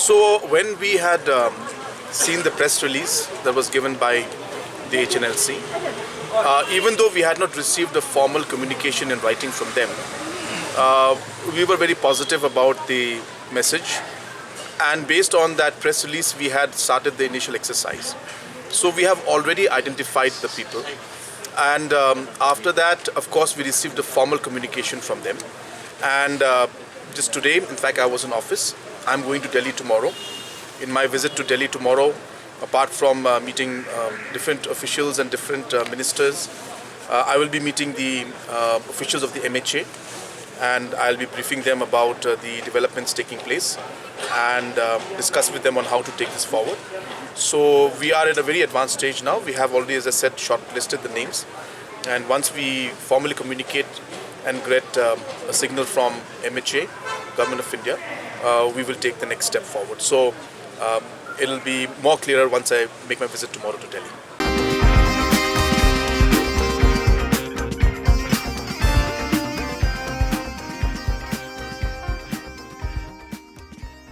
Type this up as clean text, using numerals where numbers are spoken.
So when we had seen the press release that was given by the Hnlc, even though we had not received a formal communication in writing from them, we were very positive about the message, and based on that press release we had started the initial exercise. So we have already identified the people, and after that, of course, we received a formal communication from them. And just today, in fact, I was in office. I'm going to Delhi tomorrow. In my visit to Delhi tomorrow, apart from meeting different officials and different ministers, I will be meeting the officials of the MHA, and I'll be briefing them about the developments taking place and discuss with them on how to take this forward. So we are at a very advanced stage now. We have already, as I said, shortlisted the names, and once we formally communicate and get a signal from MHA, Government of India, we will take the next step forward. So it'll be more clearer once I make my visit tomorrow to Delhi.